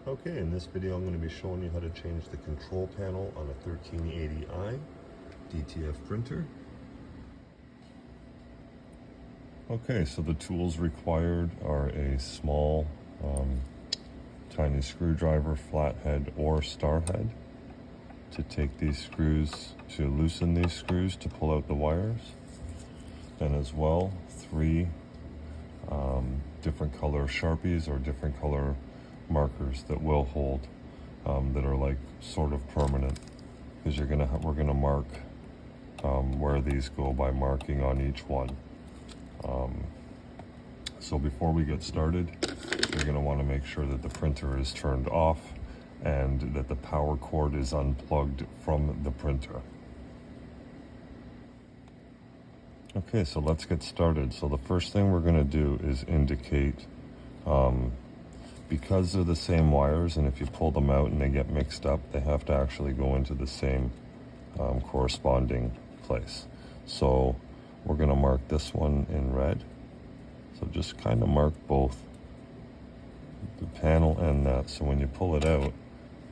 Okay, in this video I'm going to be showing you how to change the control panel on a 1380i DTF printer. Okay, so the tools required are a small tiny screwdriver, flathead or star head, to take these screws, to loosen these screws to pull out the wires, and as well 3 different color Sharpies or different color markers that will hold, that are like sort of permanent, because we're gonna mark where these go by marking on each one. So before we get started, you're gonna want to make sure that the printer is turned off and that the power cord is unplugged from the printer. Okay, so let's get started. So the first thing we're gonna do is indicate, because they're the same wires, and if you pull them out and they get mixed up, they have to actually go into the same corresponding place. So we're going to mark this one in red. So just kind of mark both the panel and that. So when you pull it out,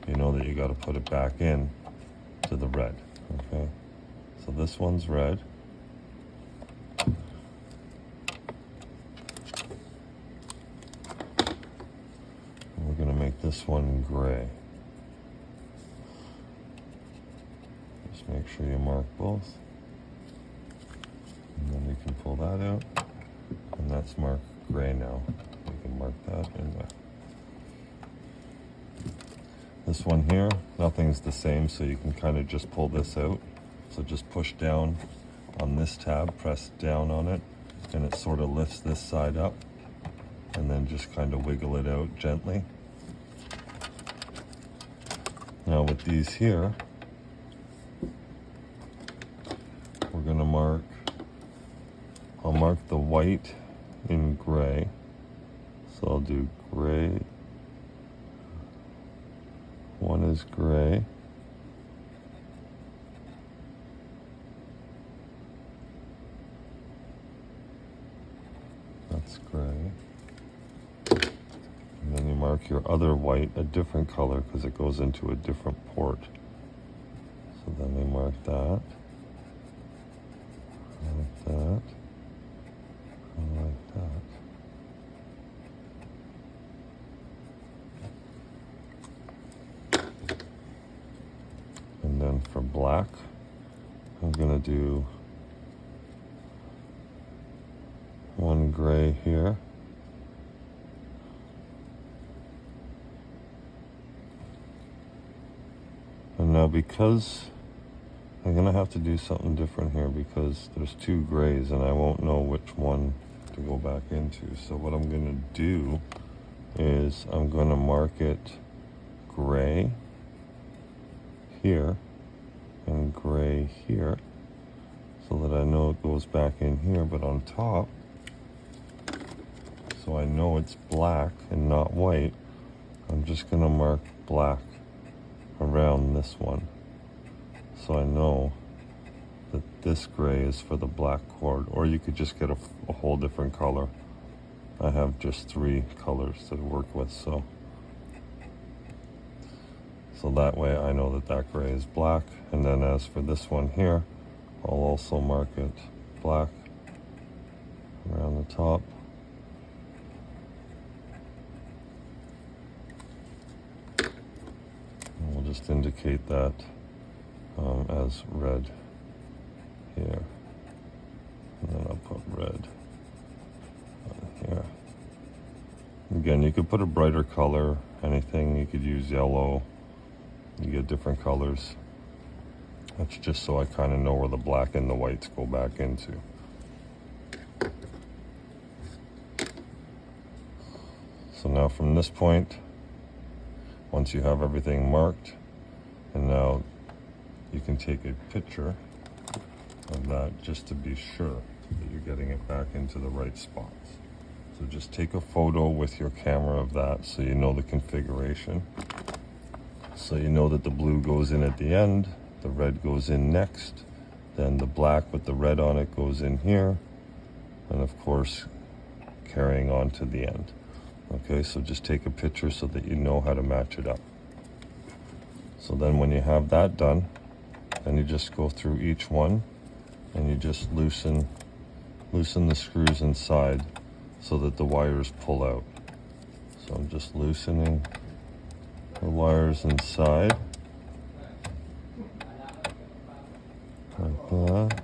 you know that you got to put it back in to the red. Okay. So this one's red. We're going to make this one gray. Just make sure you mark both. And then you can pull that out. And that's marked gray now. You can mark that in there. This one here, nothing's the same, so you can kind of just pull this out. So just push down on this tab, press down on it, and it sort of lifts this side up. And then just kind of wiggle it out gently. Now with these here, we're going to mark, I'll mark the white in gray. So I'll do gray. One is gray. That's gray. And then you mark your other white a different color because it goes into a different port. So then we mark that. Like that. And like that. And then for black, I'm going to do one gray here. And now because I'm going to have to do something different here because there's 2 grays and I won't know which one to go back into. So what I'm going to do is I'm going to mark it gray here and gray here so that I know it goes back in here, but on top, so I know it's black and not white, I'm just going to mark black around this one. So I know that this gray is for the black cord, or you could just get a whole different color. I have just 3 colors to work with, so that way I know that that gray is black. And then as for this one here, I'll also mark it black around the top. And we'll just indicate that as red here. And then I'll put red on here. Again, you could put a brighter color, anything. You could use yellow. You get different colors. That's just so I kind of know where the black and the whites go back into. So now from this point, once you have everything marked, and now you can take a picture of that just to be sure that you're getting it back into the right spots. So just take a photo with your camera of that so you know the configuration. So you know that the blue goes in at the end, the red goes in next, then the black with the red on it goes in here, and of course carrying on to the end. Okay, so just take a picture so that you know how to match it up. So then when you have that done, then you just go through each one and you just loosen the screws inside so that the wires pull out. So I'm just loosening the wires inside like that.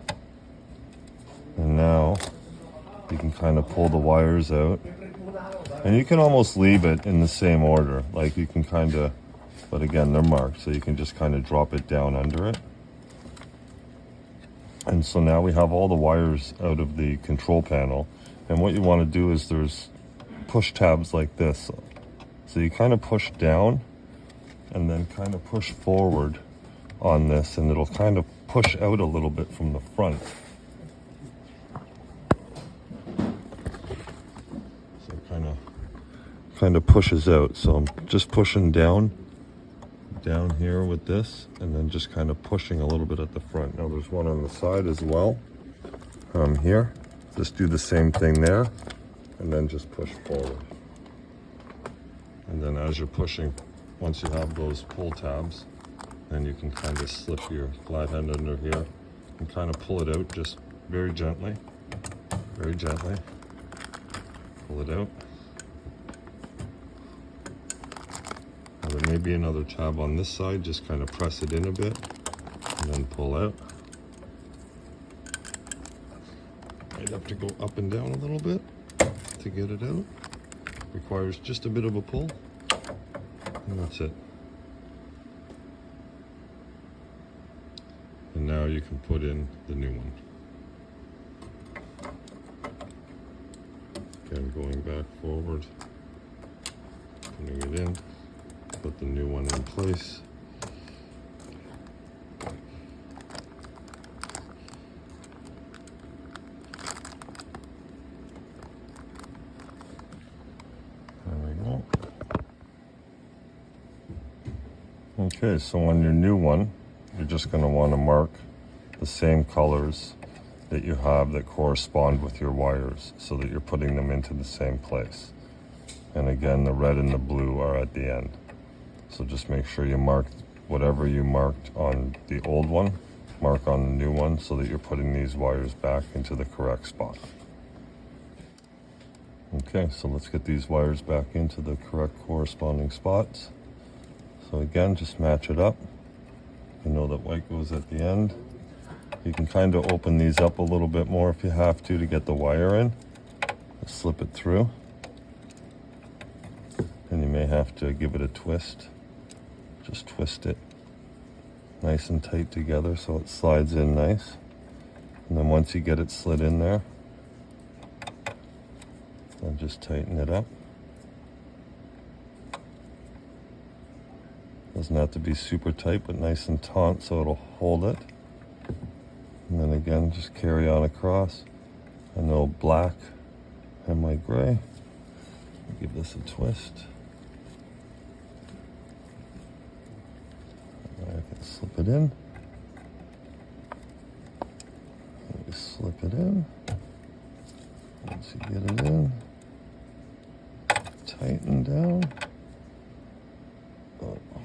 And now you can kind of pull the wires out, and you can almost leave it in the same order, like you can kind of, but again they're marked, so you can just kind of drop it down under it. And so now we have all the wires out of the control panel, and what you want to do is there's push tabs like this, so you kind of push down and then kind of push forward on this, and it'll kind of push out a little bit from the front. So it kind of pushes out. So I'm just pushing down here with this, and then just kind of pushing a little bit at the front. Now there's one on the side as well. Here, just do the same thing there, and then just push forward. And then as you're pushing, once you have those pull tabs, then you can kind of slip your flathead under here and kind of pull it out just very gently. Very gently. Pull it out. Now there may be another tab on this side, just kind of press it in a bit and then pull out. Might have to go up and down a little bit to get it out. Requires just a bit of a pull, and that's it. And now you can put in the new one. Again, going back forward, putting it in, put the new one in place. Okay, so on your new one, you're just going to want to mark the same colors that you have that correspond with your wires so that you're putting them into the same place. And again, the red and the blue are at the end. So just make sure you mark whatever you marked on the old one, mark on the new one so that you're putting these wires back into the correct spot. Okay, so let's get these wires back into the correct corresponding spots. So again, just match it up. You know that white goes at the end. You can kind of open these up a little bit more if you have to get the wire in. Just slip it through. And you may have to give it a twist. Just twist it nice and tight together so it slides in nice. And then once you get it slid in there, then just tighten it up. Doesn't have to be super tight, but nice and taut so it'll hold it. And then again, just carry on across. I know black and my gray. Give this a twist. I can slip it in. Maybe slip it in. Once you get it in, tighten down.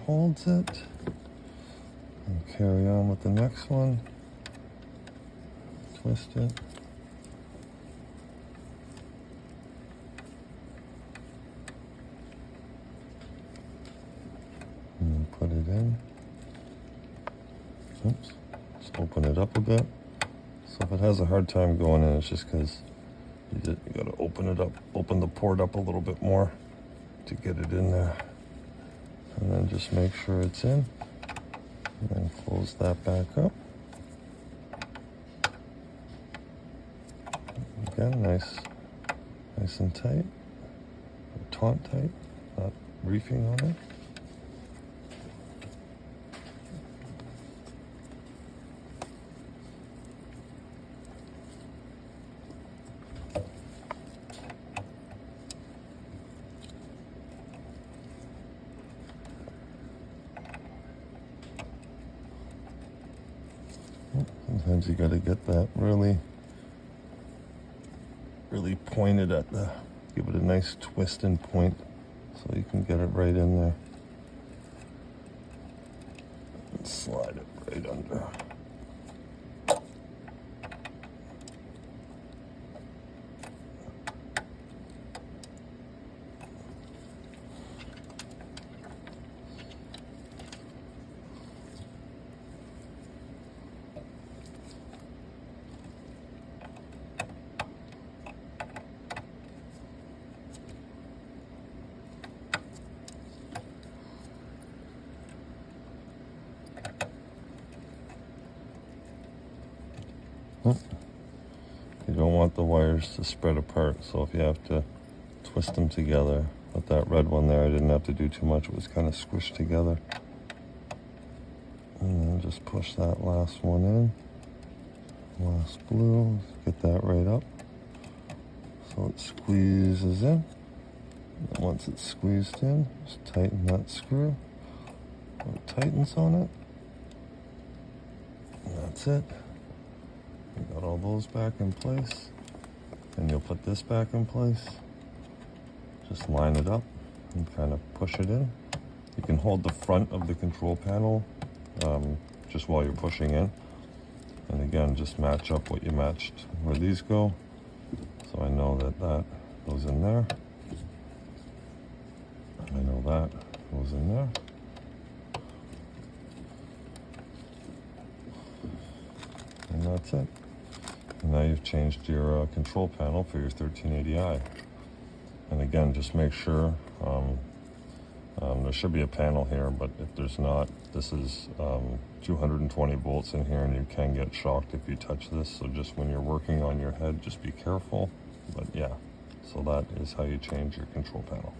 Holds it, and carry on with the next one. Twist it. And put it in. Oops. Just open it up a bit. So if it has a hard time going in, it's just because you got to open it up, open the port up a little bit more to get it in there. And then just make sure it's in, and then close that back up. Again, nice and tight, taut tight, not reefing on it. Sometimes you got to get that really pointed at the give it a nice twist and point so you can get it right in there. And slide it right under. You don't want the wires to spread apart, so if you have to twist them together, with that red one there, I didn't have to do too much. It was kind of squished together. And then just push that last one in. Last blue, get that right up. So it squeezes in. And once it's squeezed in, just tighten that screw. It tightens on it. And that's it. You got all those back in place. And you'll put this back in place. Just line it up and kind of push it in. You can hold the front of the control panel just while you're pushing in. And again, just match up what you matched where these go. So I know that that goes in there. I know that goes in there. And that's it. And now you've changed your control panel for your 1380i. And again, just make sure, there should be a panel here, but if there's not, this is 220 volts in here, and you can get shocked if you touch this. So just when you're working on your head, just be careful. But yeah, so that is how you change your control panel.